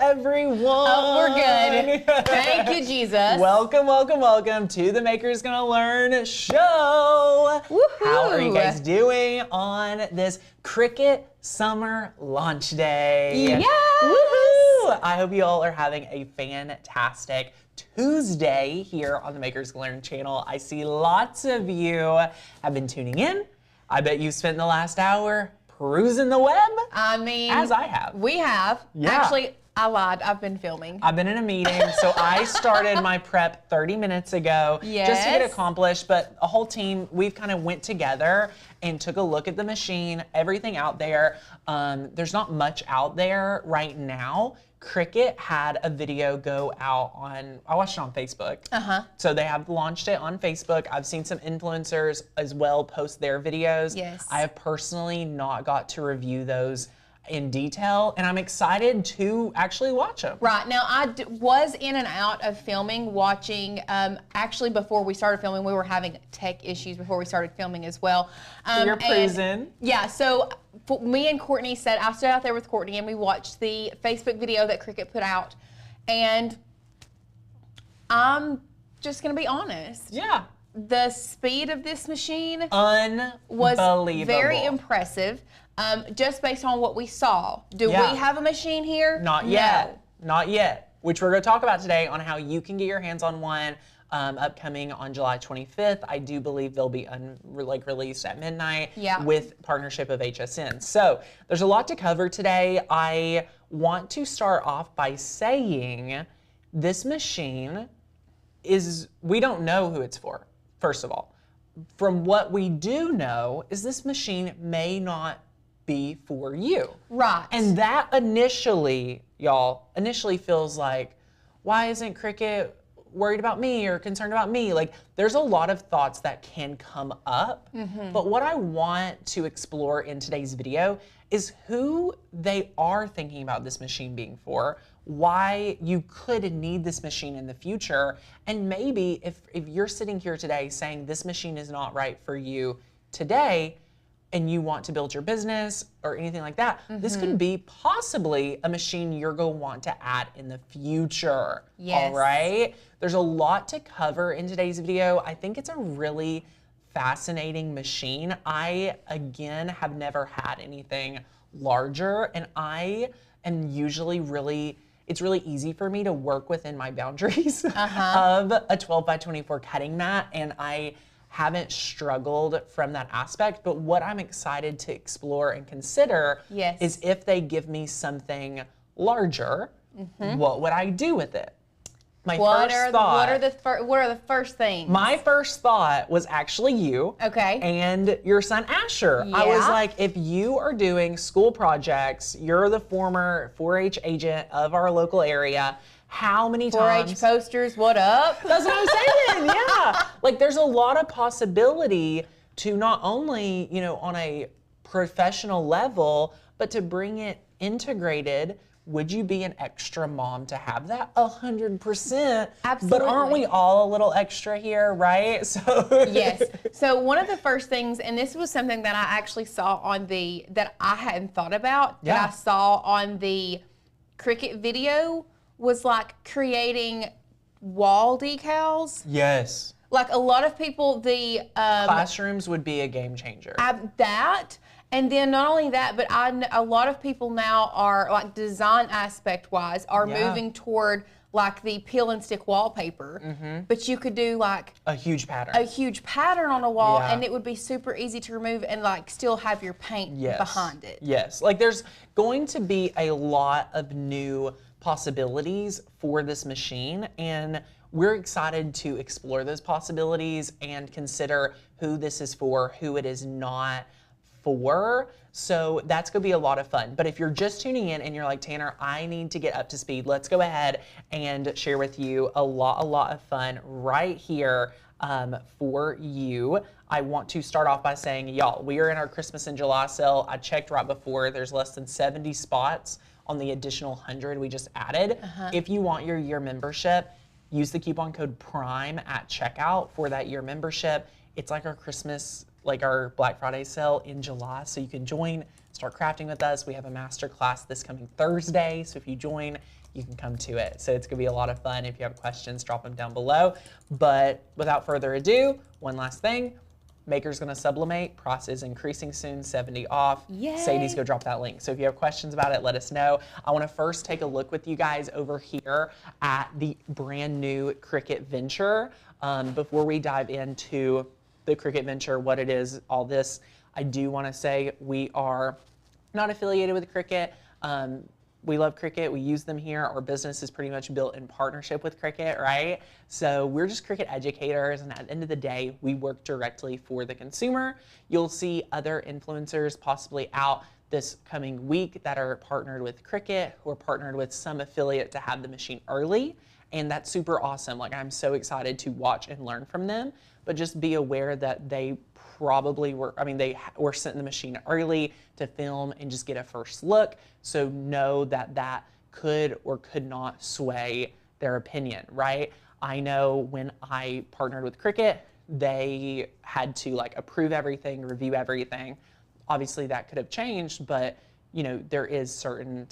everyone. Oh, we're good. Thank you, Jesus. Welcome to the Makers Gonna Learn show. Woohoo. How are you guys doing on this Cricut summer launch day? Yes. Woohoo! I hope you all are having a fantastic Tuesday here on the Makers Gonna Learn channel. I see lots of you have been tuning in. I bet you spent the last hour perusing the web. I mean, as I have. We have. Yeah. Actually, I lied. I've been filming. I've been in a meeting, so I started my prep 30 minutes ago just to get it accomplished, but a whole team, we've kind of went together and took a look at the machine, everything out there. There's not much out there right now. Cricut had a video go out on, I watched it on Facebook. So they have launched it on Facebook. I've seen some influencers as well post their videos. Yes. I have personally not got to review those in detail, and I'm excited to actually watch them. Right. Now, I was in and out of filming, watching, actually before we started filming, we were having tech issues before we started filming as well. So you're cruising. Yeah, so me and Courtney said, I stood out there with Courtney and we watched the Facebook video that Cricut put out, and I'm just gonna be honest. Yeah. The speed of this machine was very impressive. Just based on what we saw. Do we have a machine here? Not yet. No. Not yet. Which we're going to talk about today on how you can get your hands on one upcoming on July 25th. I do believe they'll be released at midnight with partnership of HSN. So there's a lot to cover today. I want to start off by saying this machine we don't know who it's for, first of all. From what we do know is this machine may not be for you. Right. And that initially feels like, why isn't Cricut worried about me or concerned about me? Like, there's a lot of thoughts that can come up. But what I want to explore in today's video is who they are thinking about this machine being for, why you could need this machine in the future, and maybe if you're sitting here today saying this machine is not right for you today, and you want to build your business or anything like that, this could be possibly a machine you're going to want to add in the future. Yes. All right? There's a lot to cover in today's video. I think it's a really fascinating machine. I, again, have never had anything larger, and I am usually it's really easy for me to work within my boundaries of a 12 by 24 cutting mat, and I haven't struggled from that aspect. But what I'm excited to explore and consider is if they give me something larger, what would I do with it? What are the first things? My first thought was actually you. Okay. And your son Asher. Yeah. I was like, if you are doing school projects, you're the former 4-H agent of our local area, how many times? 4-H posters, what up? That's what I'm saying, yeah. Like, there's a lot of possibility to not only, on a professional level, but to bring it integrated. Would you be an extra mom to have that? 100%. Absolutely. But aren't we all a little extra here, right? So yes. So one of the first things, and this was something that I actually saw that I hadn't thought about, that I saw on the Cricut video, was like creating wall decals. Yes. Like a lot of people, classrooms would be a game changer. And then not only that, but a lot of people now are, like, design aspect wise, are moving toward like the peel and stick wallpaper. But you could do like a huge pattern on a wall, and it would be super easy to remove and like still have your paint behind it. Yes, like there's going to be a lot of new possibilities for this machine, and we're excited to explore those possibilities and consider who this is for, who it is not for. So that's gonna be a lot of fun. But if you're just tuning in and you're like, Tanner, I need to get up to speed, let's go ahead and share with you a lot of fun right here for you. I want to start off by saying, y'all, we are in our Christmas in July sale. I checked right before, there's less than 70 spots on the additional 100 we just added. If you want your year membership, use the coupon code PRIME at checkout for that year membership. It's like our Christmas like our Black Friday sale in July, so you can join, start crafting with us. We have a master class this coming Thursday, so if you join, you can come to it. So it's gonna be a lot of fun. If you have questions, drop them down below. But without further ado, one last thing. Maker's gonna sublimate. Price is increasing soon, 70 off. Yay. Sadie's gonna drop that link. So if you have questions about it, let us know. I wanna first take a look with you guys over here at the brand new Cricut Venture. Before we dive into the Cricut Venture, what it is, all this, I do wanna say we are not affiliated with Cricut. We love Cricut, we use them here. Our business is pretty much built in partnership with Cricut, right? So we're just Cricut educators, and at the end of the day, we work directly for the consumer. You'll see other influencers possibly out this coming week that are partnered with Cricut or partnered with some affiliate to have the machine early. And that's super awesome. Like, I'm so excited to watch and learn from them, but just be aware that they probably were, they were sent the machine early to film and just get a first look. So know that that could or could not sway their opinion, right? I know when I partnered with Cricut, they had to like approve everything, review everything. Obviously that could have changed, but you know, there is certain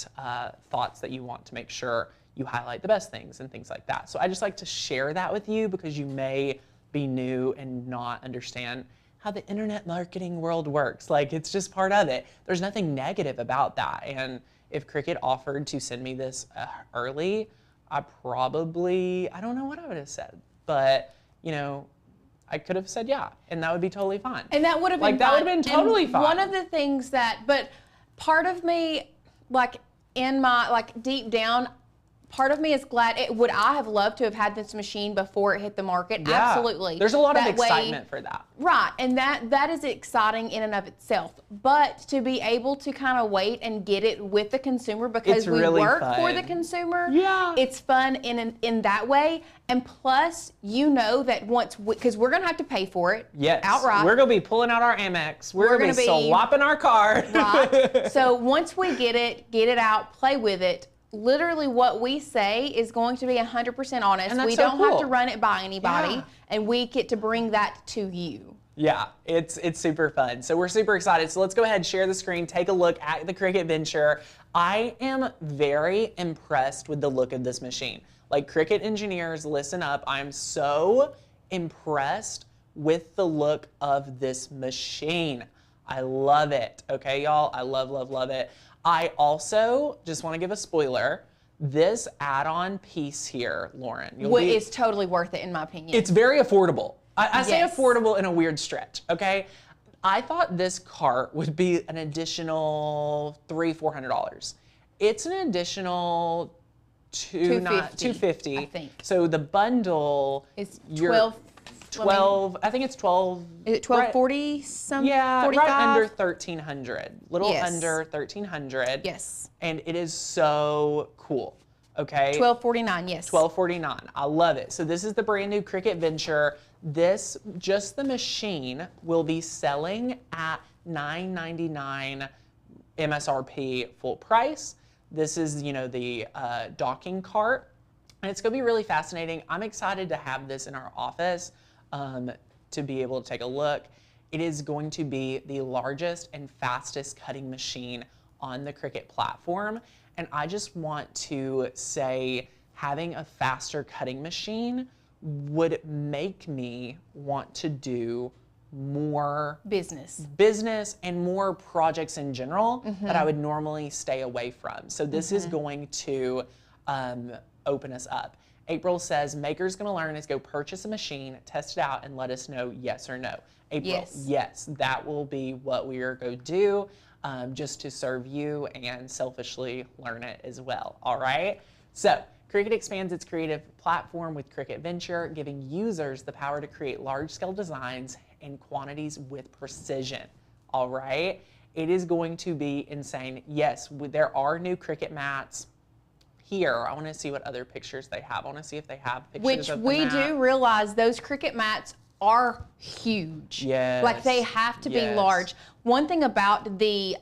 thoughts that you want to make sure you highlight the best things and things like that. So I just like to share that with you because you may be new and not understand how the internet marketing world works. Like, it's just part of it. There's nothing negative about that. And if Cricut offered to send me this early, I don't know what I would have said, but you know, I could have said yeah, and that would be totally fine. And that would have been like, that would have been totally fine. One of the things but part of me, like in my, like deep down, part of me is glad. Would I have loved to have had this machine before it hit the market? Yeah. Absolutely. There's a lot of excitement for that. Right, and that is exciting in and of itself. But to be able to kind of wait and get it with the consumer because we really work for the consumer, it's fun in that way. And plus, you know that because we're gonna have to pay for it outright. We're gonna be pulling out our Amex. We're gonna be swapping our card. Right. So once we get it out, play with it. Literally what we say is going to be 100% honest. We don't have to run it by anybody, and we get to bring that to you. Yeah, it's super fun. So we're super excited. So let's go ahead and share the screen, take a look at the Cricut Venture. I am very impressed with the look of this machine. Like, Cricut engineers, listen up. I'm so impressed with the look of this machine. I love it. Okay, y'all? I love it. I also just want to give a spoiler. This add-on piece here, Lauren, is totally worth it in my opinion. It's very affordable. I say affordable in a weird stretch, okay? I thought this cart would be an additional $300-400. It's an additional $250, I think. So the bundle is 12, I think it's 12. Is it 1240 some? Yeah, 45? right under 1300. Little under 1300. Yes. And it is so cool. Okay. 1249, yes. 1249. I love it. So this is the brand new Cricut Venture. Just the machine will be selling at $999 MSRP full price. This is, you know, the docking cart. And it's gonna be really fascinating. I'm excited to have this in our office to be able to take a look. It is going to be the largest and fastest cutting machine on the Cricut platform. And I just want to say, having a faster cutting machine would make me want to do more business and more projects in general that I would normally stay away from. So this is going to open us up. April says, Maker's gonna learn is go purchase a machine, test it out, and let us know yes or no. April, yes, that will be what we are going to do, just to serve you and selfishly learn it as well, all right? So, Cricut expands its creative platform with Cricut Venture, giving users the power to create large-scale designs in quantities with precision, all right? It is going to be insane. Yes, there are new Cricut mats. Here, I want to see what other pictures they have. I want to see if they have pictures of the mat. Which we do realize those Cricut mats are huge. Yes. Like, they have to be large. One thing about the,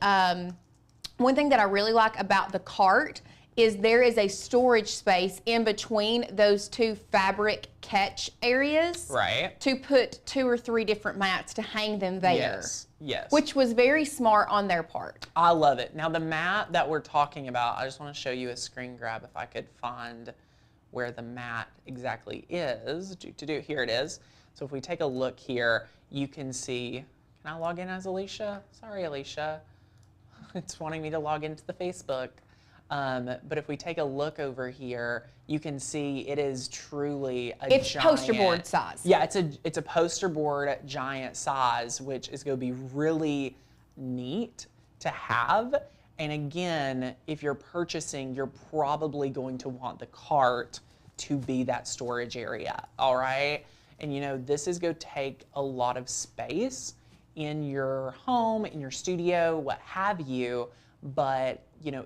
one thing that I really like about the cart is there is a storage space in between those two fabric catch areas. Right. To put 2 or 3 different mats to hang them there. Yes, yes. Which was very smart on their part. I love it. Now the mat that we're talking about, I just want to show you a screen grab if I could find where the mat exactly is. Here it is. So if we take a look here, you can see, can I log in as Alicia? Sorry, Alicia. It's wanting me to log into the Facebook. But if we take a look over here, you can see it is truly a giant. It's poster board size. Yeah, it's a poster board giant size, which is going to be really neat to have. And again, if you're purchasing, you're probably going to want the cart to be that storage area, all right? And you know, this is going to take a lot of space in your home, in your studio, what have you, but you know,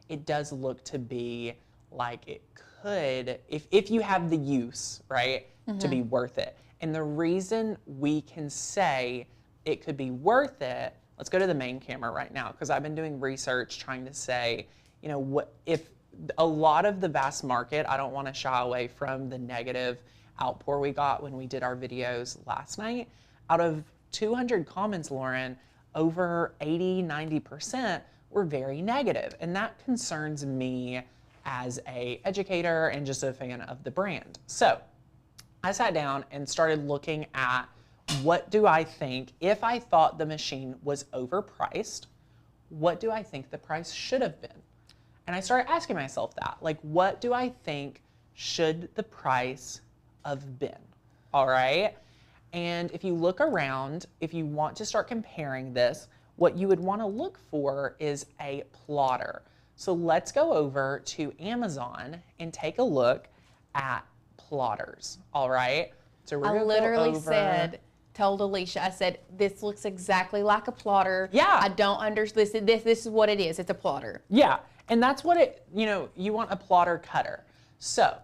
it does look to be like it could, if you have the use, right, to be worth it. And the reason we can say it could be worth it, let's go to the main camera right now, because I've been doing research trying to say, you know, what if a lot of the vast market, I don't want to shy away from the negative outpour we got when we did our videos last night. Out of 200 comments, Lauren, over 80–90% were very negative, and that concerns me as a educator and just a fan of the brand. So I sat down and started looking at what do I think, if I thought the machine was overpriced, what do I think the price should have been? And I started asking myself that, like, what do I think should the price have been? All right. And if you look around, if you want to start comparing this, what you would want to look for is a plotter. So let's go over to Amazon and take a look at plotters, all right? So we're I literally told Alicia, I said, this looks exactly like a plotter. Yeah. I don't understand, this is what it is, it's a plotter. Yeah, and that's what it, you know, you want a plotter cutter. So,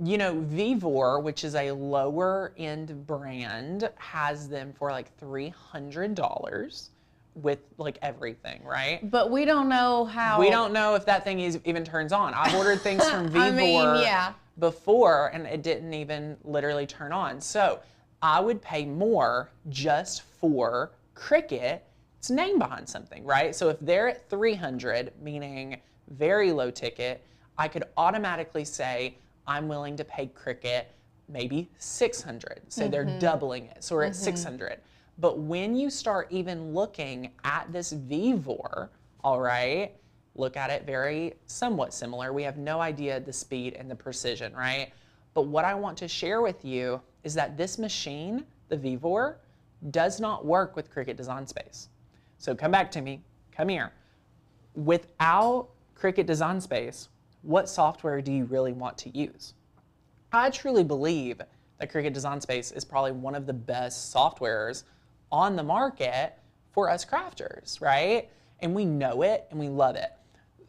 you know, Vivor, which is a lower end brand, has them for like $300 with like everything, right? But we don't know how. We don't know if that thing even turns on. I've ordered things from Vivor I mean, yeah. before and it didn't even literally turn on. So I would pay more just for Cricut. It's name behind something, right? So if they're at 300, meaning very low ticket, I could automatically say I'm willing to pay Cricut maybe 600. So they're doubling it. So we're at 600. But when you start even looking at this Vivor, all right, look at it very somewhat similar. We have no idea the speed and the precision, right? But what I want to share with you is that this machine, the Vivor, does not work with Cricut Design Space. So come back to me, come here. Without Cricut Design Space, what software do you really want to use? I truly believe that Cricut Design Space is probably one of the best softwares on the market for us crafters, right? And we know it and we love it.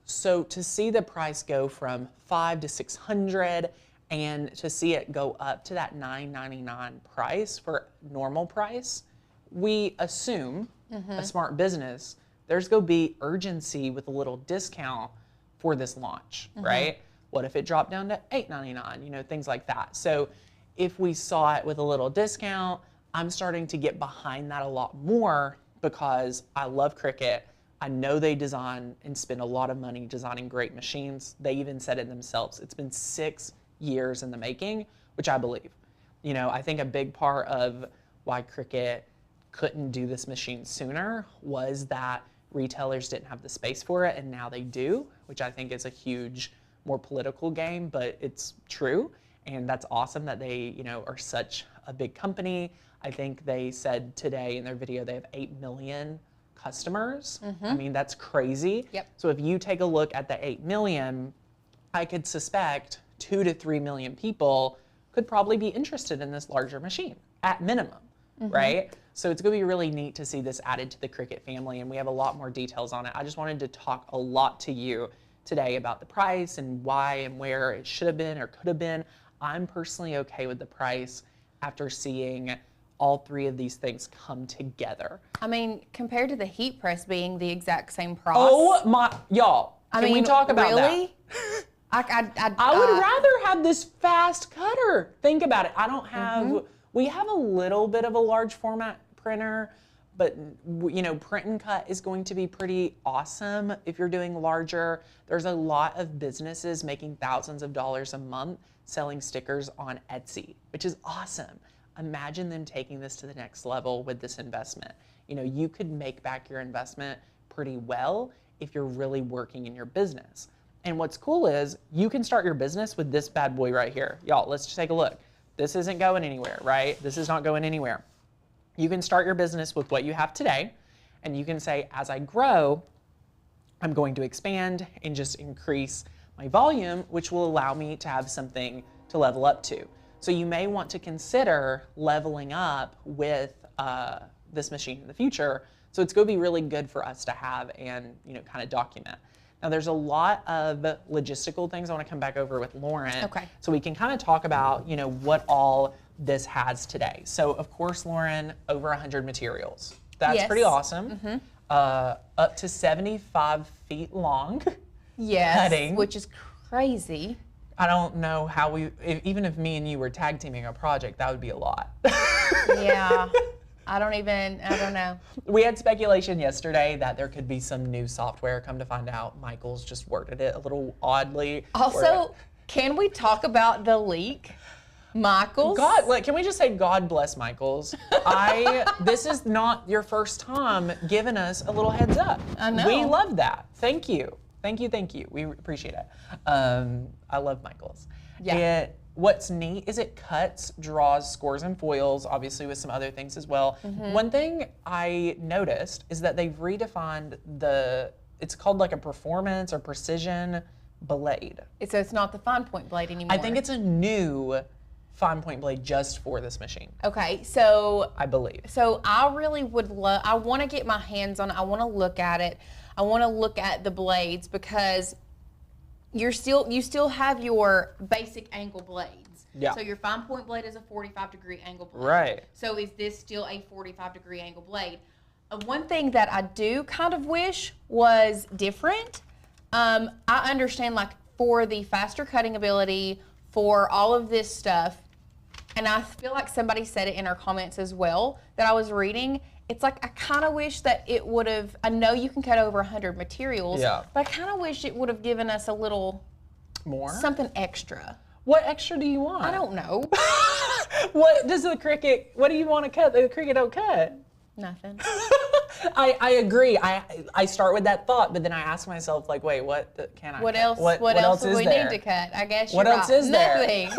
So to see the price go from $500 to $600 and to see it go up to that $9.99 price for normal price, we assume a smart business, there's going to be urgency with a little discount for this launch, right? What if it dropped down to $8.99, you know, things like that. So if we saw it with a little discount, I'm starting to get behind that a lot more because I love Cricut. I know they design and spend a lot of money designing great machines. They even said it themselves. It's been 6 years in the making, which I believe. You know, I think a big part of why Cricut couldn't do this machine sooner was that retailers didn't have the space for it, and now they do, which I think is a huge, more political game, but it's true. And that's awesome that they, you know, are such a big company. I think they said today in their video they have 8 million customers. I mean, that's crazy. Yep. So if you take a look at the 8 million, I could suspect 2 to 3 million people could probably be interested in this larger machine at minimum, right? So it's going to be really neat to see this added to the Cricut family, and we have a lot more details on it. I just wanted to talk a lot to you today about the price and why and where it should have been or could have been. I'm personally okay with the price after seeing all 3 of these things come together. I mean, compared to the heat press being the exact same price. Oh my, y'all, Can we talk about really? that? I would rather have this fast cutter. Think about it. I don't have, we have a little bit of a large format printer, but you know, print and cut is going to be pretty awesome if you're doing larger. There's a lot of businesses making thousands of dollars a month selling stickers on Etsy, which is awesome. Imagine them taking this to the next level with this investment. You know, you could make back your investment pretty well if you're really working in your business. And what's cool is you can start your business with this bad boy right here. Y'all, let's just take a look. This isn't going anywhere, right? This is not going anywhere. You can start your business with what you have today, and you can say, as I grow, I'm going to expand and just increase my volume, which will allow me to have something to level up to. So you may want to consider leveling up with this machine in the future. So it's going to be really good for us to have and, you know, kind of document. Now there's a lot of logistical things I want to come back over with Lauren. Okay. So we can kind of talk about, you know, what all this has today. So of course, Lauren, over 100 materials. That's pretty awesome. Up to 75 feet long. Yes, cutting. Which is crazy. I don't know how even if me and you were tag teaming a project, that would be a lot. Yeah. I don't know. We had speculation yesterday that there could be some new software. Come to find out, Michael's just worded it a little oddly. Also, can we talk about the leak? Michael's? Can we just say God bless Michael's? This is not your first time giving us a little heads up. I know. We love that. Thank you. Thank you, thank you. We appreciate it. I love Michael's. Yeah. What's neat is it cuts, draws, scores, and foils, obviously with some other things as well. One thing I noticed is that they've redefined it's called like a performance or precision blade. So it's not the fine point blade anymore. I think it's a new fine point blade just for this machine. Okay, so I believe. So I really would love, I want to get my hands on it. I want to look at it. I want to look at the blades because you still have your basic angle blades. Yeah. So your fine point blade is a 45-degree angle blade. Right. So is this still a 45-degree angle blade? One thing that I do kind of wish was different. I understand, like, for the faster cutting ability, for all of this stuff, and I feel like somebody said it in our comments as well that I was reading. It's like I kind of wish that it would have, I know you can cut over 100 materials, but I kind of wish it would have given us a little more, something extra. What extra do you want? I don't know. What does the Cricut, what do you want to cut? The Cricut don't cut. Nothing. I agree. I start with that thought, but then I ask myself, like, wait, what can I what cut? else? What else do we need to cut? I guess you're What else is there? Nothing.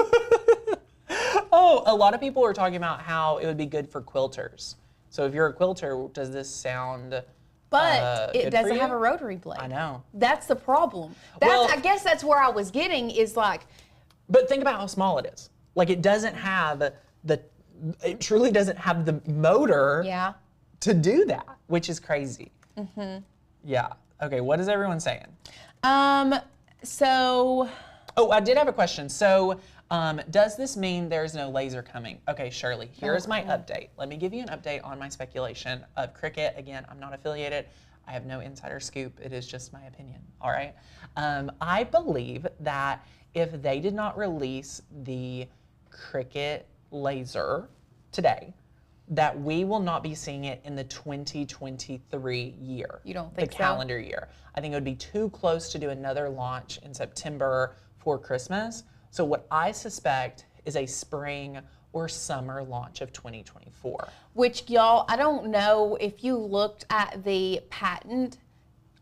Oh, a lot of people were talking about how it would be good for quilters. So if you're a quilter, does this sound But it good doesn't for you? have a rotary blade. I know. That's the problem. I guess that's where I was getting is like. But think about how small it is. Like it doesn't have it truly doesn't have the motor to do that, which is crazy. Yeah. Okay, what is everyone saying? So. Oh, I did have a question. So, does this mean there's no laser coming? Okay, Shirley, here's my update. Let me give you an update on my speculation of Cricut. Again, I'm not affiliated. I have no insider scoop. It is just my opinion, all right? I believe that if they did not release the Cricut laser today, that we will not be seeing it in the 2023 year. You don't think the calendar year. I think it would be too close to do another launch in September for Christmas. So what I suspect is a spring or summer launch of 2024. Which, y'all, I don't know if you looked at the patent.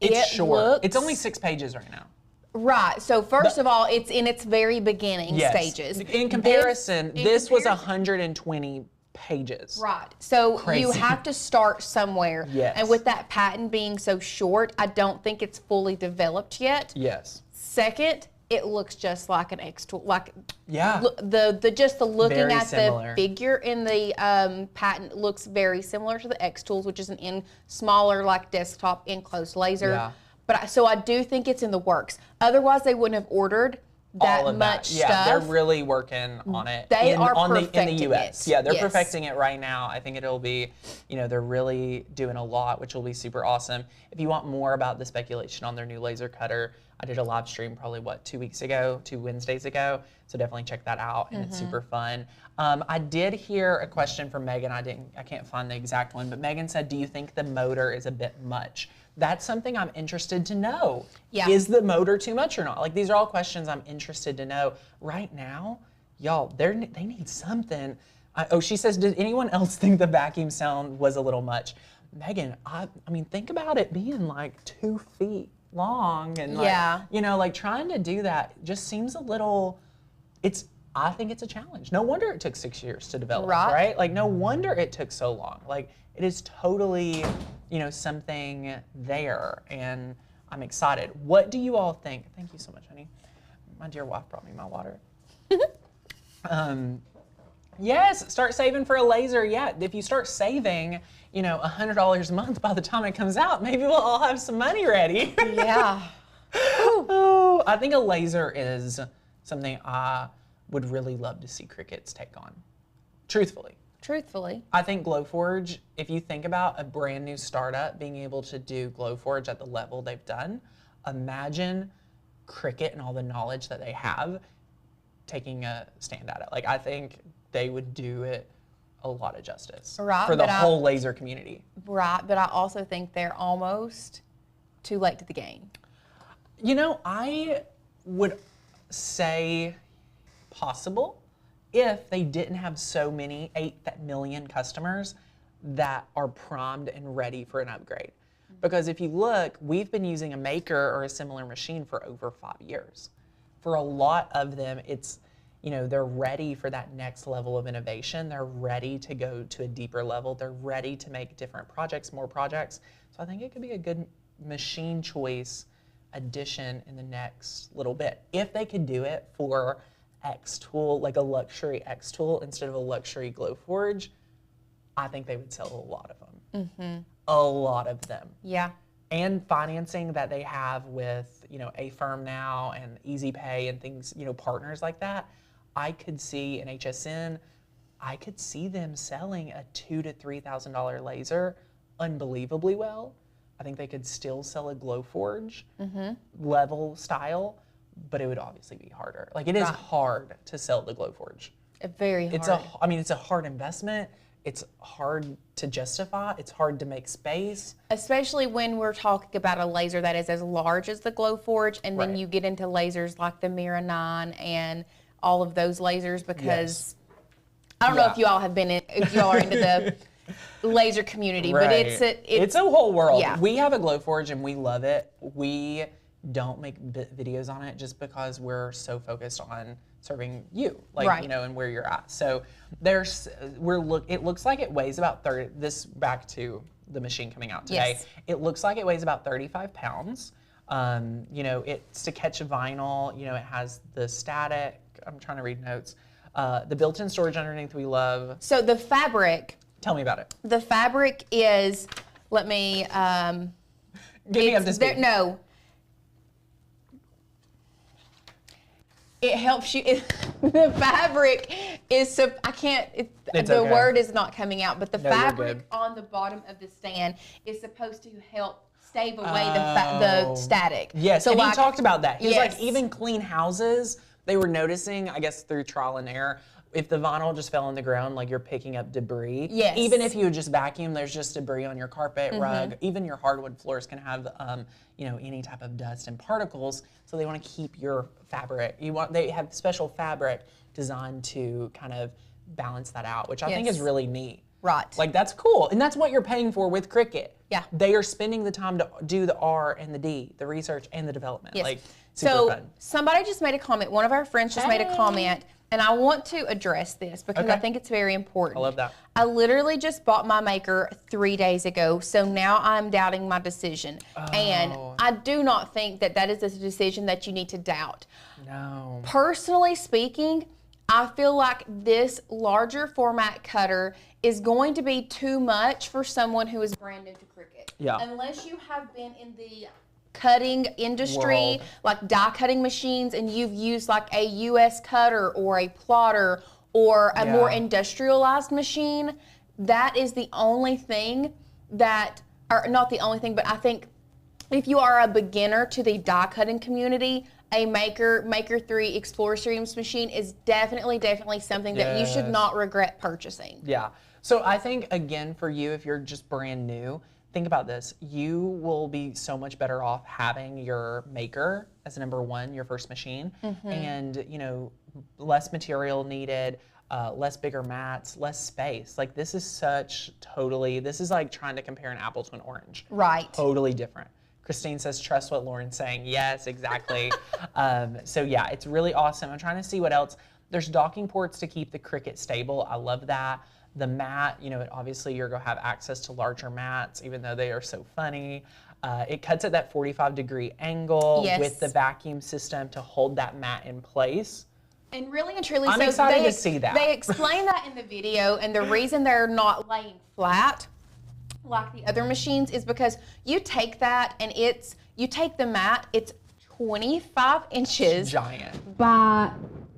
It's short. It's only 6 pages right now. Right. So first of all, it's in its very beginning stages. In comparison, this was 120 pages. Right. So Crazy. you have to start somewhere. Yes. And with that patent being so short, I don't think it's fully developed yet. Yes. Second, it looks just like an X tool. Like the looking Very at similar. the figure in the patent looks very similar to the X tools, which is an smaller like desktop enclosed laser. Yeah. But so I do think it's in the works. Otherwise, they wouldn't have ordered all of much that. Yeah, stuff. they're really working on it. They are in perfecting the US. it. Yeah, they're Yes. perfecting it right now. I think it'll be, they're really doing a lot, which will be super awesome. If you want more about the speculation on their new laser cutter, I did a live stream probably 2 Wednesdays ago. So definitely check that out, and it's super fun. I did hear a question from Megan. I can't find the exact one, but Megan said, "Do you think the motor is a bit much?" That's something I'm interested to know. Yeah. Is the motor too much or not? Like, these are all questions I'm interested to know. Right now, y'all, they need something. She says, did anyone else think the vacuum sound was a little much? Megan, I mean, think about it being like 2 feet long and like trying to do that just seems a little, I think it's a challenge. No wonder it took 6 years to develop, right? Like, no wonder it took so long. Like, it is totally, something there, and I'm excited. What do you all think? Thank you so much, honey. My dear wife brought me my water. Yes, start saving for a laser. Yeah, if you start saving, $100 a month by the time it comes out, maybe we'll all have some money ready. Yeah. Oh, I think a laser is something I would really love to see Cricut's take on. Truthfully. I think Glowforge, if you think about a brand new startup being able to do Glowforge at the level they've done, imagine Cricut and all the knowledge that they have taking a stand at it. Like, I think they would do it a lot of justice for the whole laser community. Right, but I also think they're almost too late to the game. I would say possible if they didn't have so many 8 million customers that are primed and ready for an upgrade. Because if you look, we've been using a maker or a similar machine for over 5 years. For a lot of them, it's, they're ready for that next level of innovation. They're ready to go to a deeper level. They're ready to make different projects, more projects. So I think it could be a good machine choice addition in the next little bit. If they could do it for X tool, like a luxury X tool instead of a luxury Glowforge, I think they would sell a lot of them. Mm-hmm. A lot of them. Yeah. And financing that they have with, A Firm now and Easy Pay and things, partners like that, I could see an HSN, I could see them selling a $2,000 to $3,000 laser unbelievably well. I think they could still sell a Glowforge level style, but it would obviously be harder. Like, it is hard to sell the Glowforge. Very hard. It's a hard investment. It's hard to justify. It's hard to make space. Especially when we're talking about a laser that is as large as the Glowforge, and then you get into lasers like the Mira 9 and all of those lasers, because I don't know if you all if you all are into the laser community, but it's a whole world. Yeah. We have a Glowforge and we love it. We don't make videos on it just because we're so focused on serving you, and where you're at. So it looks like it weighs about 30. Back to the machine coming out today. Yes. It looks like it weighs about 35 pounds. It's to catch vinyl. It has the static. I'm trying to read notes. The built-in storage underneath we love. So the fabric. Tell me about it. The fabric is. Let me. Get me up to speed. No. It helps you. The fabric is. I can't. The word is not coming out. But the fabric on the bottom of the stand is supposed to help stave away the static. Yes. So he talked about that. He was like, even clean houses, they were noticing, I guess through trial and error, if the vinyl just fell on the ground, like, you're picking up debris. Yes. Even if you just vacuum, there's just debris on your carpet, rug. Even your hardwood floors can have, any type of dust and particles. So they want to keep your fabric. They have special fabric designed to kind of balance that out, which I think is really neat. Right. Like, that's cool. And that's what you're paying for with Cricut. Yeah. They are spending the time to do the R and the D, the research and the development. Yes. Like, super fun. Somebody just made a comment. One of our friends just made a comment, and I want to address this because I think it's very important. I love that. I literally just bought my maker 3 days ago, so now I'm doubting my decision. And I do not think that is a decision that you need to doubt. No. Personally speaking, I feel like this larger format cutter is going to be too much for someone who is brand new to Cricut. Yeah. Unless you have been in the cutting industry, World. like die cutting machines, and you've used like a US cutter or a plotter or a more industrialized machine, that is the only thing that, or not the only thing, but I think if you are a beginner to the die cutting community, a Maker 3 Explorer Series machine is definitely something that you should not regret purchasing. Yeah. So I think, again, for you, if you're just brand new, think about this. You will be so much better off having your Maker as number one, your first machine, and, you know, less material needed, less bigger mats, less space. Like, this is this is like trying to compare an apple to an orange. Right. Totally different. Christine says, trust what Lauren's saying. Yes, exactly. So yeah, it's really awesome. I'm trying to see what else. There's docking ports to keep the Cricut stable. I love that. The mat, you know, obviously you're gonna have access to larger mats, even though they are so funny. It cuts at that 45-degree angle with the vacuum system to hold that mat in place. And really and truly, I'm excited to see that. They explain that in the video, and the reason they're not laying flat like the other machines is because you take that and you take the mat, it's 25 inches. Giant. By,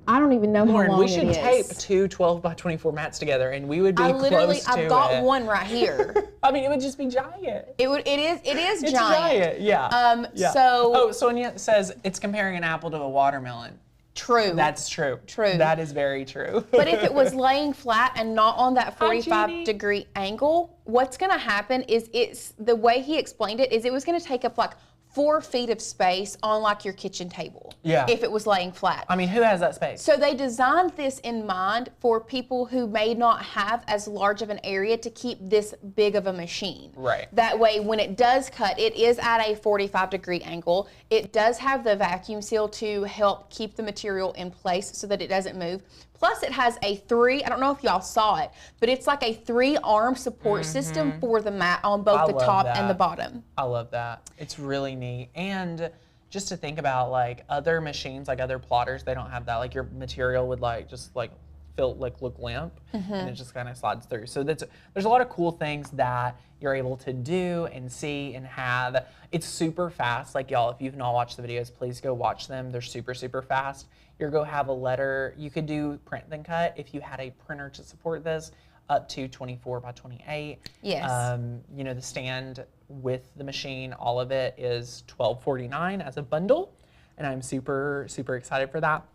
I don't even know Lauren, how long we should tape two 12 by 24 mats together and we would be close to it. I've got one right here. I mean, it would just be giant. It is It's giant. Yeah. So. Oh, Sonia says it's comparing an apple to a watermelon. True. That's true. True. That is very true. But if it was laying flat and not on that 45-degree angle, what's going to happen is the way he explained it is it was going to take up like 4 feet of space on like your kitchen table. Yeah. If it was laying flat. I mean, who has that space? So they designed this in mind for people who may not have as large of an area to keep this big of a machine. Right. That way, when it does cut, it is at a 45-degree angle. It does have the vacuum seal to help keep the material in place so that it doesn't move. Plus, it has I don't know if y'all saw it, but it's like a 3-arm support system for the mat on both the top and the bottom. I love that. It's really neat. And just to think about, like, other machines, like other plotters, they don't have that. Like, your material would look limp, and it just kind of slides through. So there's a lot of cool things that you're able to do and see and have. It's super fast. Like, y'all, if you've not watched the videos, please go watch them. They're super fast. You're going to have a letter. You could do print then cut if you had a printer to support this, up to 24 by 28. Yes. You know, the stand with the machine, all of it is $12.49 as a bundle, and I'm super excited for that.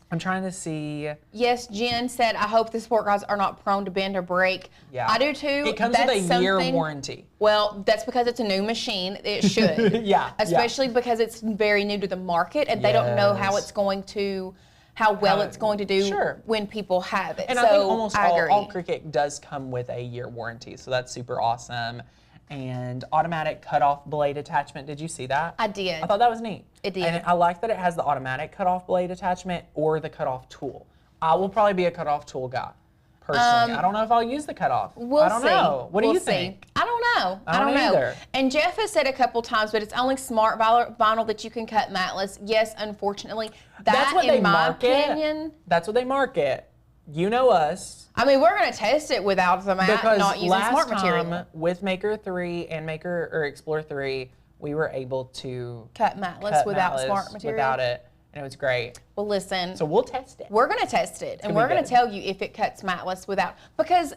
I'm trying to see. Yes, Jen said, I hope the sport guys are not prone to bend or break. Yeah. I do too. It comes with a year warranty. Well, that's because it's a new machine. It should. Yeah. Especially because it's very new to the market and they don't know how it's going to, how well it's going to do when people have it. And so I think almost agree. all Cricut does come with a year warranty, so that's super awesome. And automatic cutoff blade attachment. Did you see that? I did. I thought that was neat. It did. And I like that it has the automatic cutoff blade attachment or the cutoff tool. I will probably be a cutoff tool guy, personally. I don't know if I'll use the cutoff. I don't know. What do you think? I don't know. I don't know either. And Jeff has said a couple times, but it's only smart vinyl that you can cut matless. Yes, unfortunately. That's what in my opinion. That's what they market. You know us. I mean, we're going to test it without the mat, not using smart material. Because last time with Maker 3 and Explorer 3, we were able to cut matless without smart material. Without it, and it was great. Well, listen. So we'll test it. We're going to test it, and we're going to tell you if it cuts matless without, because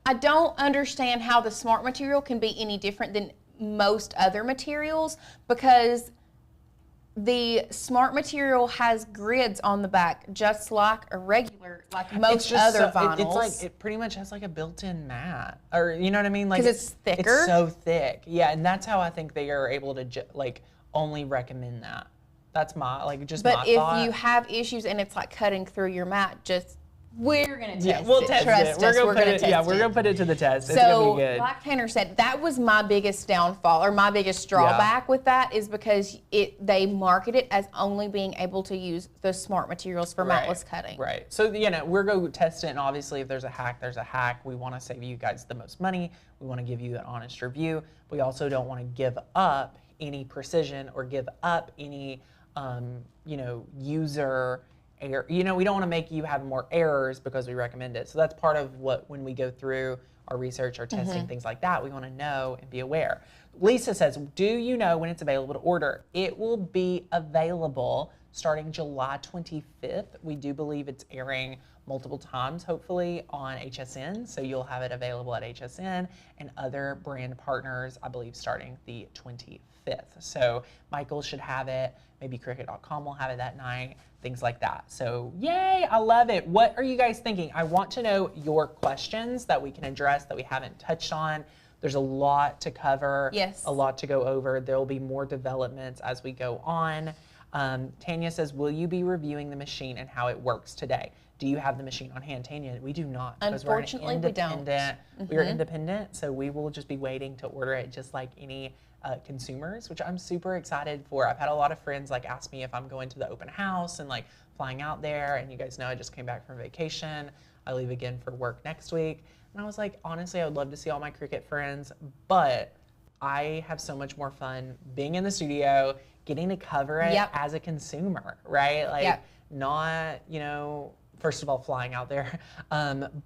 I don't understand how the smart material can be any different than most other materials, because the smart material has grids on the back, just like a regular, like most other vinyls. It's like, it pretty much has like a built-in mat, or you know what I mean? Like, because it's thicker. It's so thick. Yeah, and that's how I think they are able to only recommend that. That's my my thought. But if you have issues and it's like cutting through your mat, we're gonna test it. We'll test Trust it. us, we're gonna test it. Yeah, we're gonna put it to the test. It's So gonna be good. Black Tanner said that was my biggest downfall, or my biggest drawback with that, is because they market it as only being able to use the smart materials for matless cutting. Right. So we're going to test it, and obviously if there's a hack, there's a hack. We want to save you guys the most money. We want to give you an honest review. We also don't want to give up any precision or give up any user error. We don't want to make you have more errors because we recommend it. So that's part of when we go through our research, our testing, things like that, we want to know and be aware. Lisa says, do you know when it's available to order? It will be available starting July 25th. We do believe it's airing multiple times, hopefully, on HSN. So you'll have it available at HSN and other brand partners, I believe, starting the 25th. So Michael should have it. Maybe Cricut.com will have it that night, things like that. So yay, I love it. What are you guys thinking? I want to know your questions that we can address that we haven't touched on. There's a lot to cover, yes, a lot to go over. There will be more developments as we go on. Tanya says, will you be reviewing the machine and how it works today? Do you have the machine on hand? Tanya, we do not. Unfortunately, we don't. We are independent, so we will just be waiting to order it just like any consumers, which I'm super excited for. I've had a lot of friends like ask me if I'm going to the open house and like flying out there, and you guys know I just came back from vacation. I leave again for work next week. And I was like, honestly, I would love to see all my Cricut friends, but I have so much more fun being in the studio, getting to cover it as a consumer, right? Like not, you know, first of all, flying out there,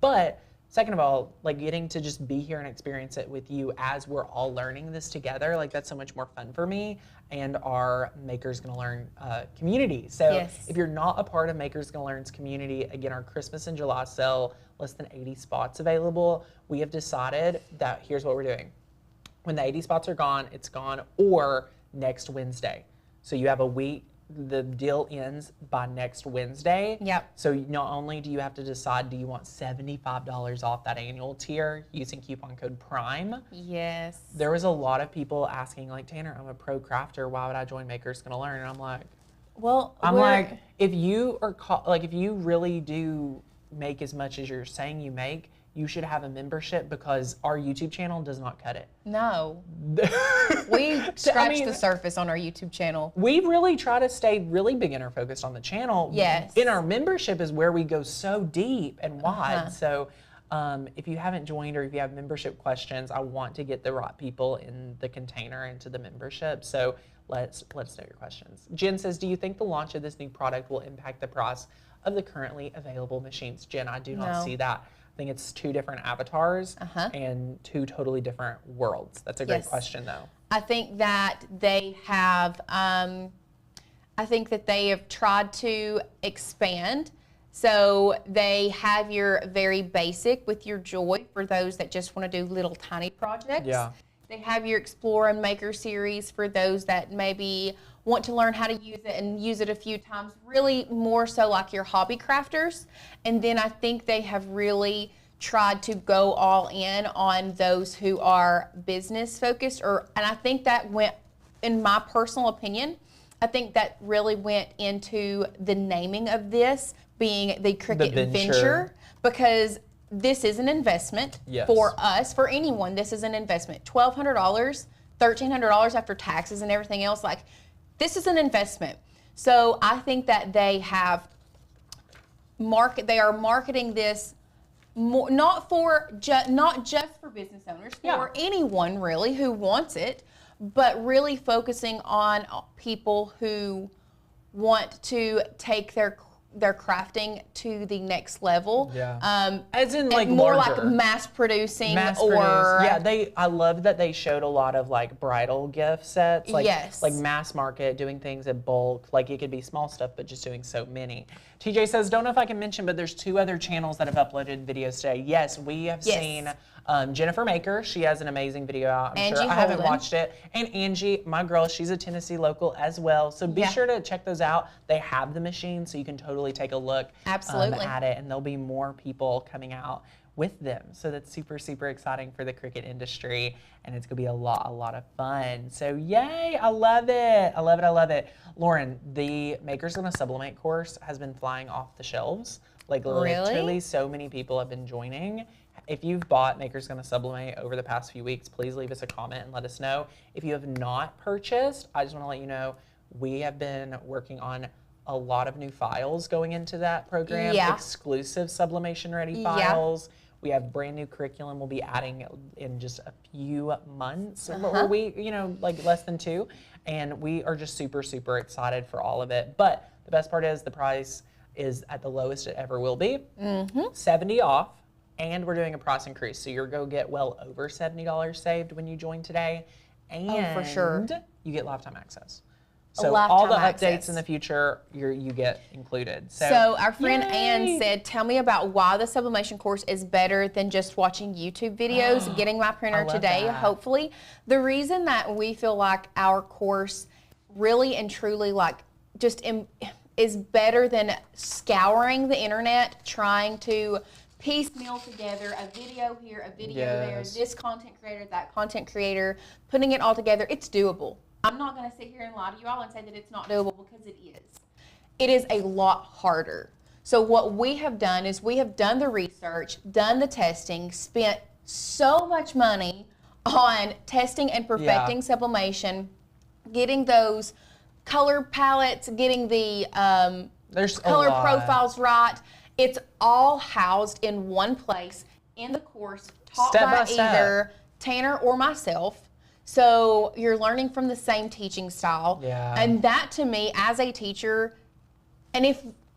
but second of all, like getting to just be here and experience it with you as we're all learning this together. Like that's so much more fun for me and our Makers Gonna Learn community. So if you're not a part of Makers Gonna Learn's community, again, our Christmas and July sale, less than 80 spots available. We have decided that here's what we're doing. When the 80 spots are gone, it's gone, or next Wednesday. So you have a week. The deal ends by next Wednesday. Yep. So not only do you have to decide, do you want $75 off that annual tier using coupon code PRIME? Yes. There was a lot of people asking, like, Tanner, I'm a pro crafter. Why would I join Makers Gonna Learn? And I'm like, well, if you are if you really do make as much as you're saying you make, you should have a membership because our YouTube channel does not cut it. No. We scratched the surface on our YouTube channel. We really try to stay really beginner focused on the channel. Yes. In our membership is where we go so deep and wide. So if you haven't joined or if you have membership questions, I want to get the right people in the container into the membership. So let's know your questions. Jen says, do you think the launch of this new product will impact the price of the currently available machines? Jen, I do not see that. I think it's two different avatars and two totally different worlds. That's a great question, though. I think that they have. I think that they have tried to expand. So they have your very basic with your Joy for those that just want to do little tiny projects. Yeah. They have your Explore and Maker series for those that maybe want to learn how to use it and use it a few times, really more so like your hobby crafters. And then I think they have really tried to go all in on those who are business focused, and I think that went, in my personal opinion, I think that really went into the naming of this being the Cricut Venture, because this is an investment for us, for anyone. This is an investment. $1,200, $1,300 after taxes and everything else. Like, this is an investment. So I think that they have they are marketing this more, not just for business owners, for anyone really who wants it, but really focusing on people who want to take their crafting to the next level. As in like more larger. like mass producing. I love that they showed a lot of like bridal gift sets, like like mass market, doing things in bulk. Like it could be small stuff, but just doing so many. TJ says, don't know if I can mention, but there's 2 other channels that have uploaded videos today. Yes, we have seen Jennifer Maker. She has an amazing video out. I'm sure I haven't watched it. And Angie, my girl, she's a Tennessee local as well. So be sure to check those out. They have the machine, so you can totally take a look at it. And there'll be more people coming out with them. So that's super, super exciting for the Cricut industry. And it's gonna be a lot of fun. So yay, I love it. I love it. Lauren, the Makers Gonna Sublimate course has been flying off the shelves. Like literally so many people have been joining. If you've bought Makers Gonna Sublimate over the past few weeks, please leave us a comment and let us know. If you have not purchased, I just wanna let you know, we have been working on a lot of new files going into that program, exclusive Sublimation ready files. We have brand new curriculum we'll be adding in just a few months, or like less than 2. And we are just super, super excited for all of it. But the best part is the price is at the lowest it ever will be, 70 off. And we're doing a price increase. So you're going to get well over $70 saved when you join today. and for sure. you get lifetime access. So all the Lifetime updates access. in the future, you get included. So our friend yay! Ann said, tell me about why the sublimation course is better than just watching YouTube videos, getting my printer love today, that. hopefully. The reason that we feel like our course really and truly is better than scouring the internet, trying to piecemeal together a video here, a video there, this content creator, that content creator, putting it all together, it's doable. I'm not going to sit here and lie to you all and say that it's not doable, because it is. It is a lot harder. So what we have done is we have done the research, done the testing, spent so much money on testing and perfecting sublimation, getting those color palettes, getting the color profiles right. It's all housed in one place in the course, taught by either Tanner or myself. So you're learning from the same teaching style. Yeah. And that, to me, as a teacher, and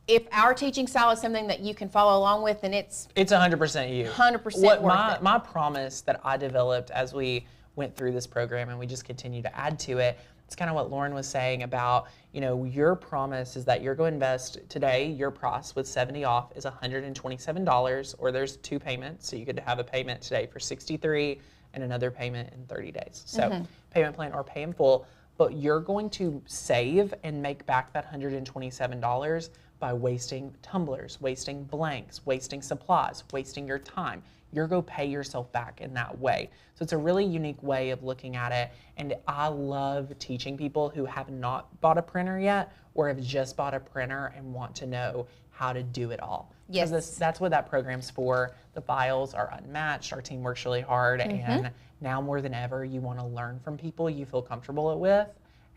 if our teaching style is something that you can follow along with, then it's 100% you. 100% worth it. My promise that I developed as we went through this program, and we just continue to add to it, it's kind of what Lauren was saying about, your promise is that you're going to invest today. Your price with 70 off is $127, or there's 2 payments. So you could have a payment today for $63 and another payment in 30 days. So payment plan or pay in full, but you're going to save and make back that $127 by wasting tumblers, wasting blanks, wasting supplies, wasting your time. You're going to pay yourself back in that way. So it's a really unique way of looking at it. And I love teaching people who have not bought a printer yet, or have just bought a printer and want to know how to do it all. Yes. That's what that program's for. The files are unmatched. Our team works really hard. And now more than ever, you want to learn from people you feel comfortable with.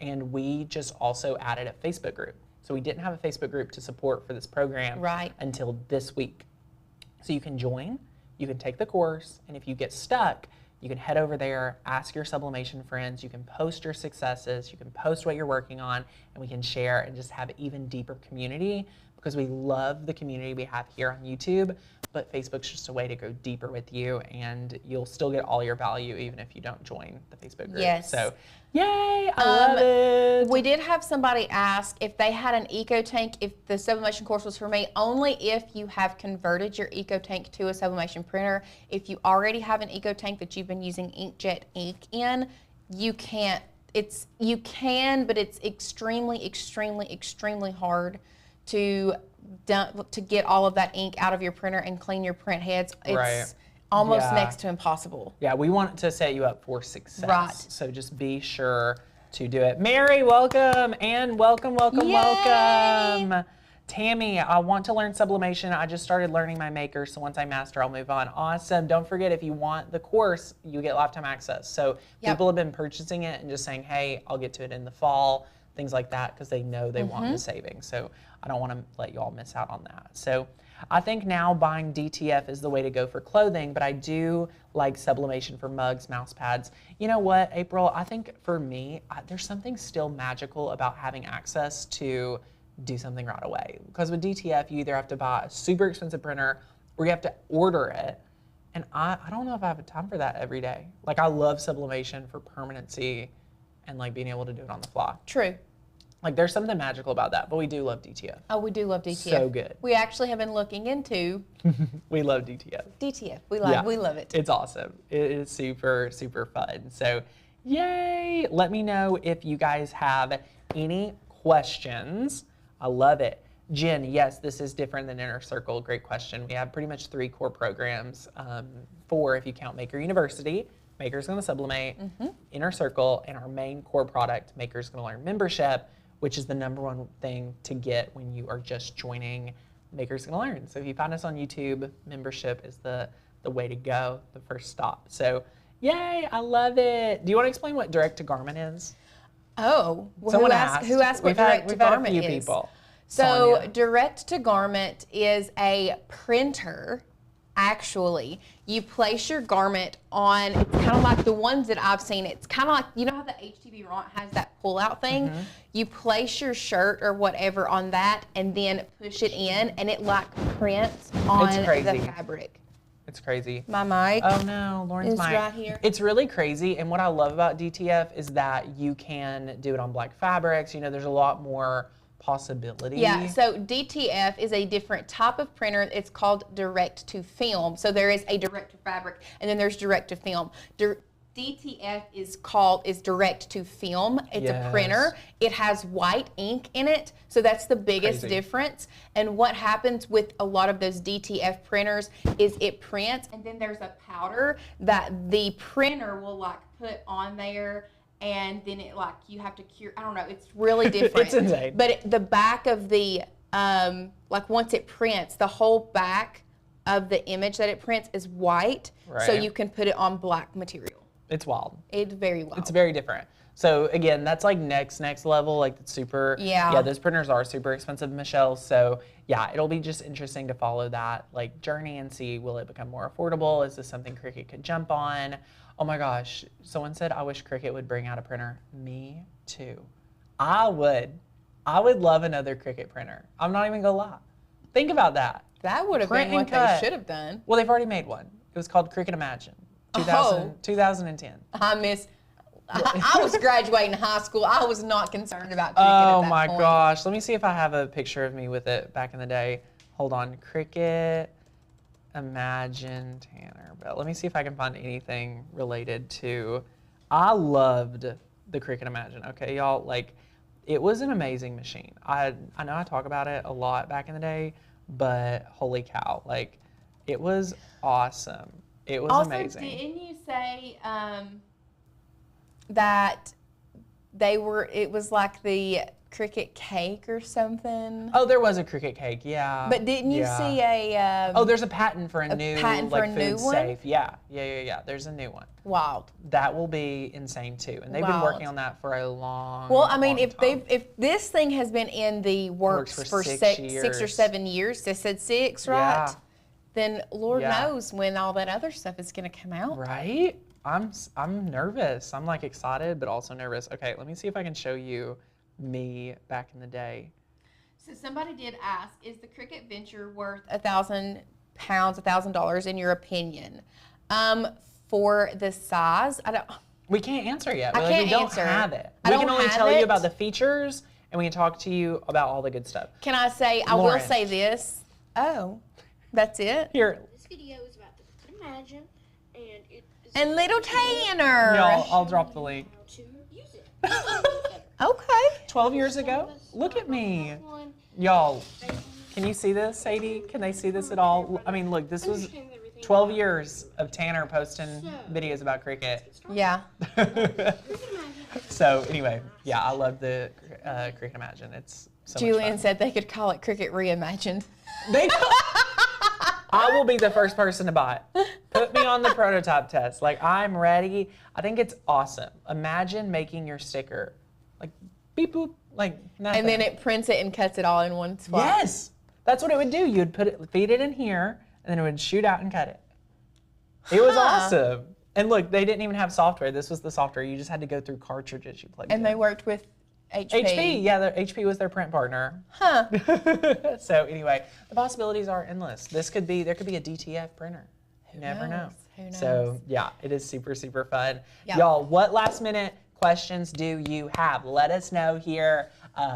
And we just also added a Facebook group. So we didn't have a Facebook group to support for this program until this week. So you can join. You can take the course, and if you get stuck, you can head over there, ask your sublimation friends, you can post your successes, you can post what you're working on, and we can share and just have an even deeper community, because we love the community we have here on YouTube, but Facebook's just a way to go deeper with you, and you'll still get all your value even if you don't join the Facebook group. Yes. So, yay, I love it. We did have somebody ask if they had an eco tank, if the sublimation course was for me. Only if you have converted your eco tank to a sublimation printer. If you already have an eco tank that you've been using inkjet ink in, you can't. You can, but it's extremely, extremely, extremely hard to get all of that ink out of your printer and clean your print heads. It's almost next to impossible. Yeah, we want to set you up for success. Right. So just be sure to do it. Mary, welcome, and welcome. Yay! Tammy, I want to learn sublimation. I just started learning my maker, so once I master, I'll move on. Awesome. Don't forget, if you want the course, you get lifetime access. So people have been purchasing it and just saying, hey, I'll get to it in the fall, things like that, because they know they want the savings. So I don't want to let you all miss out on that. So I think now buying DTF is the way to go for clothing, but I do like sublimation for mugs, mouse pads. You know what, April? I think for me, there's something still magical about having access to do something right away. Because with DTF, you either have to buy a super expensive printer or you have to order it. And I don't know if I have time for that every day. Like, I love sublimation for permanency and like being able to do it on the fly. True. Like, there's something magical about that, but we do love DTF. Oh, we do love DTF. So good. We actually have been looking into We love DTF. DTF. We love it. It's awesome. It is super, super fun. So, yay! Let me know if you guys have any questions. I love it. Jen, yes, this is different than Inner Circle. Great question. We have pretty much 3 core programs. 4 if you count Maker University. Maker's Gonna Sublimate, Inner Circle, and our main core product, Maker's Gonna Learn Membership, which is the #1 thing to get when you are just joining Maker's Gonna Learn. So if you find us on YouTube, membership is the way to go, the first stop. So yay, I love it. Do you want to explain what direct to garment is? Oh, well, Someone who asked what direct to garment we've had a few is? people. So Sonia. direct to garment is a printer. Actually, you place your garment on, it's kind of like the ones that I've seen. It's kind of like, you know how the HTV Ront has that pull-out thing? You place your shirt or whatever on that and then push it in, and it like prints on the fabric. It's crazy. My mic. Oh no, Lauren's is mic. right here. It's really crazy, and what I love about DTF is that you can do it on black fabrics. You know, there's a lot more possibility. Yeah, so DTF is a different type of printer. It's called direct to film. So there is a direct to fabric, and then there's direct to film. DTF is direct to film. It's a printer. It has white ink in it, so that's the biggest difference. And what happens with a lot of those DTF printers is it prints, and then there's a powder that the printer will like put on there, and then it like you have to cure. I don't know. It's really different. It's insane. But the back of the like once it prints, the whole back of the image that it prints is white, so you can put it on black material. It's wild. It's very wild. It's very different. So again, that's like next level. Like it's super. Yeah, those printers are super expensive, Michelle. So yeah, it'll be just interesting to follow that like journey and see, will it become more affordable? Is this something Cricut could jump on? Oh my gosh, someone said, I wish Cricut would bring out a printer. Me too. I would love another Cricut printer. I'm not even gonna lie. Think about that. That would have been what they should have done. Well, they've already made one. It was called Cricut Imagine. 2010. I was graduating high school. I was not concerned about Cricut Oh at that my point. gosh. Let me see if I have a picture of me with it back in the day. Hold on. Cricut Imagine Tanner Bell. Let me see if I can find anything related to. I loved the Cricut Imagine. Okay, y'all. Like, it was an amazing machine. I know I talk about it a lot back in the day, but holy cow. Like, it was awesome. It was amazing. Also, didn't you say that it was like the Cricut cake or something? Oh, there was a Cricut cake, yeah. But didn't you see a... oh, there's a patent for a new, patent for like, a new food one? safe. Yeah. There's a new one. Wild. That will be insane too. And they've been working on that for a long Well, I mean, long if this thing has been in the works for 6 or 7 years, they said 6, right? Yeah. Then Lord knows when all that other stuff is going to come out. Right? I'm nervous. I'm like excited, but also nervous. Okay, let me see if I can show you me back in the day. So somebody did ask, is the Cricut Venture worth £1,000, $1,000 in your opinion? For the size, We can't answer yet. We don't have it. We can only tell you about the features, and we can talk to you about all the good stuff. Can I say, I will say this. Oh, that's it? Here. This video is about the Imagine, and it is And little Tanner. Y'all, I'll drop the link. how to use it. Okay. 12 years ago? Look at me. Y'all, can you see this, Sadie? Can they see this at all? I mean, look, this was 12 years of Tanner posting videos about Cricut. Yeah. So anyway, yeah, I love the Cricut Imagine. It's so Julian much fun. said they could call it Cricut Reimagined. I will be the first person to buy it. Put me on the prototype test. Like, I'm ready. I think it's awesome. Imagine making your sticker. Like, beep, boop, like nothing. And then it prints it and cuts it all in one spot. Yes! That's what it would do. You'd feed it in here, and then it would shoot out and cut it. It was awesome. And look, they didn't even have software. This was the software. You just had to go through cartridges you plugged in. And they worked with HP. HP, yeah, HP was their print partner. Huh. So anyway, the possibilities are endless. There could be a DTF printer. You never know. Who knows? So yeah, it is super, super fun. Yep. Y'all, what last minute questions do you have? Let us know here.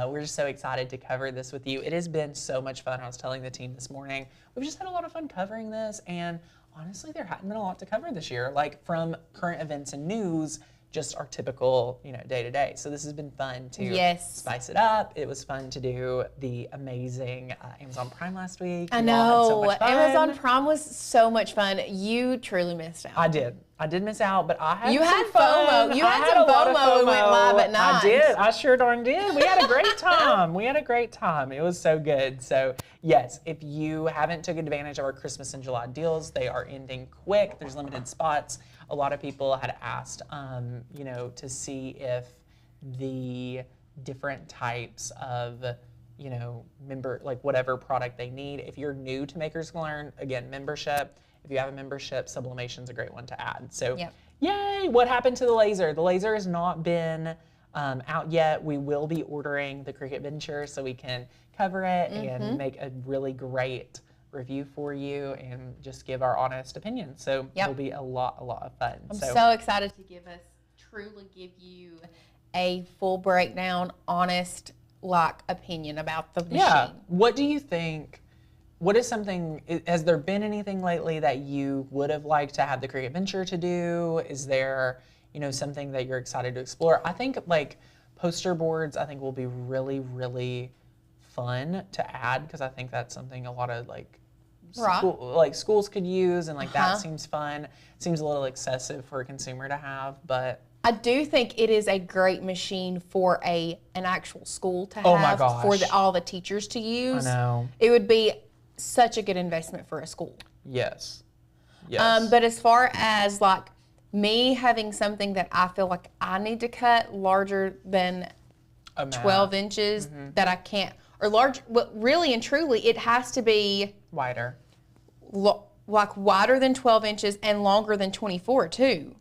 We're just so excited to cover this with you. It has been so much fun. I was telling the team this morning, we've just had a lot of fun covering this, and honestly, there hadn't been a lot to cover this year, like from current events and news, just our typical, day to day. So this has been fun to spice it up. It was fun to do the amazing Amazon Prime last week. I You all had so know. much fun. Amazon Prime was so much fun. You truly missed out. I did miss out, but I had You some had fun. FOMO. You I had a some lot of FOMO and went live at night. I did. I sure darn did. We had a great time. It was so good. So yes, if you haven't took advantage of our Christmas and July deals, they are ending quick. There's limited spots. A lot of people had asked, to see if the different types of like whatever product they need. If you're new to Makers Learn, again, membership. If you have a membership, Sublimation's a great one to add. So, yay! What happened to the laser? The laser has not been out yet. We will be ordering the Cricut Venture so we can cover it and make a really great review for you and just give our honest opinion. So it'll be a lot of fun. I'm so excited to truly give you a full breakdown, honest opinion about the machine. Yeah. What do you think? What is something, has there been anything lately that you would have liked to have the Cricut Venture to do? Is there, something that you're excited to explore? I think poster boards, I think will be really, really fun to add, because I think that's something a lot of schools could use, and that seems fun. Seems a little excessive for a consumer to have, but I do think it is a great machine for an actual school to have. Oh my gosh. For all the teachers to use. I know. It would be such a good investment for a school. Yes. Yes. But as far as me having something that I feel like I need to cut larger than 12 inches that I can't, or large, well, really and truly, it has to be wider. Wider than 12 inches and longer than 24 too.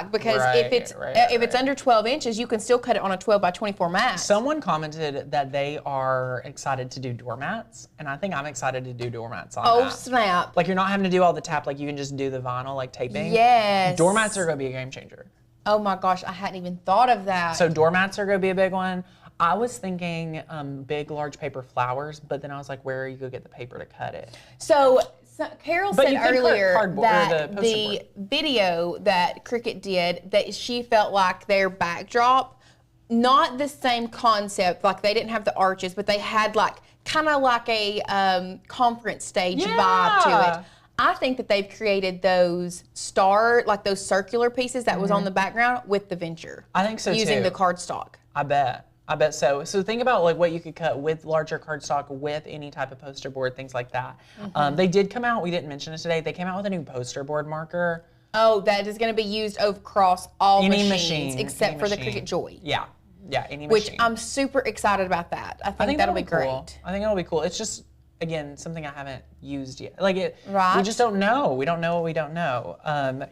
Because if it's under 12 inches, you can still cut it on a 12 by 24 mat. Someone commented that they are excited to do doormats, and I think I'm excited to do doormats on that. Oh, snap. You're not having to do all the tap, you can just do the vinyl, taping. Yes. Doormats are going to be a game changer. Oh my gosh, I hadn't even thought of that. So doormats are going to be a big one. I was thinking big, large paper flowers, but then I was like, where are you going to get the paper to cut it? So Carol said earlier that the video that Cricut did, that she felt like their backdrop, not the same concept, they didn't have the arches, but they had kind of like a conference stage vibe to it. I think that they've created those those circular pieces that was on the background with the Venture. I think so using too. the cardstock. I bet so. So think about what you could cut with larger cardstock, with any type of poster board, things like that. They did come out, we didn't mention it today, they came out with a new poster board marker. Oh, that is going to be used across all machines except for the Cricut Joy. Yeah, any machine. Which I'm super excited about that. I think that'll be great. Cool. I think it'll be cool. It's just, again, something I haven't used yet. We just don't know. We don't know what we don't know.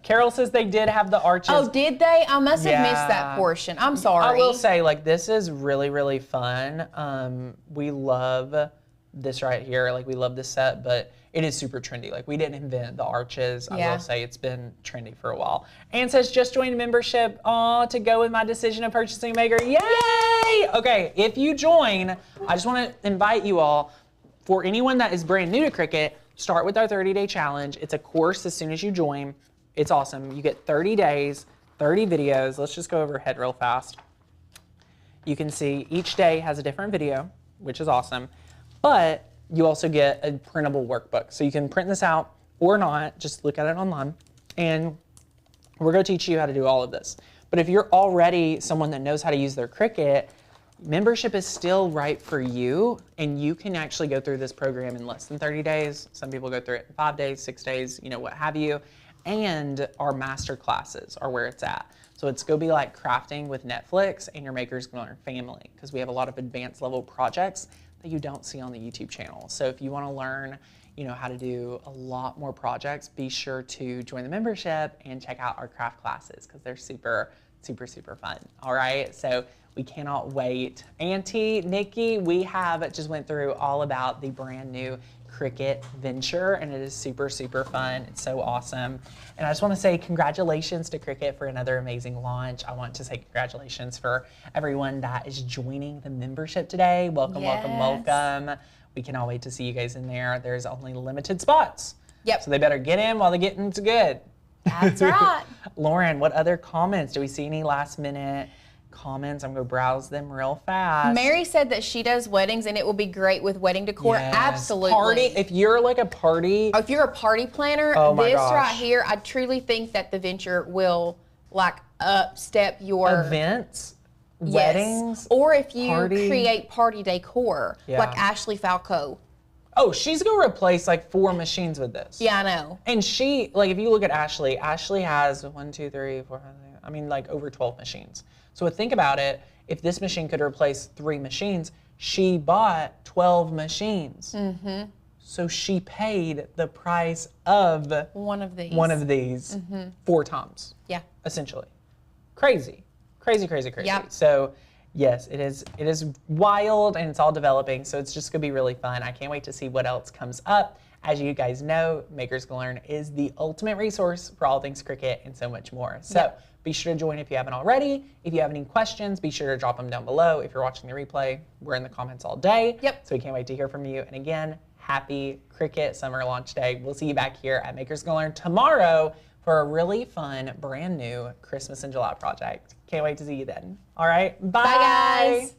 Carol says they did have the arches. Oh, did they? I must have missed that portion. I'm sorry. I will say, this is really, really fun. We love this right here. We love this set, but it is super trendy. We didn't invent the arches. I will say it's been trendy for a while. Anne says, just joined membership to go with my decision of purchasing maker. Yay! Okay, if you join, I just want to invite you all. For anyone that is brand new to Cricut, start with our 30-day challenge. It's a course as soon as you join. It's awesome. You get 30 days, 30 videos. Let's just go overhead real fast. You can see each day has a different video, which is awesome. But you also get a printable workbook. So you can print this out or not, just look at it online. And we're going to teach you how to do all of this. But if you're already someone that knows how to use their Cricut, membership is still right for you, and you can actually go through this program in less than 30 days. Some people go through it in 5 days, 6 days, what have you. And our master classes are where it's at. So it's going to be like crafting with Netflix, and your maker's going to learn family, because we have a lot of advanced level projects that you don't see on the YouTube channel. So if you want to learn, how to do a lot more projects, be sure to join the membership and check out our craft classes, because they're super, super, super fun. All right, so we cannot wait. Auntie, Nikki, we have just went through all about the brand new Cricut Venture, and it is super, super fun. It's so awesome. And I just want to say congratulations to Cricut for another amazing launch. I want to say congratulations for everyone that is joining the membership today. Welcome, welcome, welcome. We cannot wait to see you guys in there. There's only limited spots. Yep. So they better get in while the getting's good. That's right. Lauren, what other comments? Do we see any last minute comments? I'm going to browse them real fast. Mary said that she does weddings and it will be great with wedding decor. Yes. Absolutely. Party, if you're a party. If you're a party planner, this right here, I truly think that the Venture will upstep your events, weddings. Or if you create party decor, like Ashley Falco. Oh, she's going to replace 4 machines with this. Yeah, I know. And she, if you look at Ashley has 1, 2, 3, 4, 5, over 12 machines. So think about it. If this machine could replace 3 machines, she bought 12 machines. Mm-hmm. So she paid the price of one of these 4 times. Yeah. Essentially. Crazy. Crazy, crazy, crazy. Yep. So yes, it is wild, and it's all developing. So it's just going to be really fun. I can't wait to see what else comes up As you guys know, Makers Gonna Learn is the ultimate resource for all things Cricut and so much more. So be sure to join if you haven't already. If you have any questions, be sure to drop them down below. If you're watching the replay, we're in the comments all day. Yep. So we can't wait to hear from you. And again, happy Cricut Summer Launch Day. We'll see you back here at Makers Gonna Learn tomorrow for a really fun, brand new Christmas in July project. Can't wait to see you then. All right, bye. Bye, guys.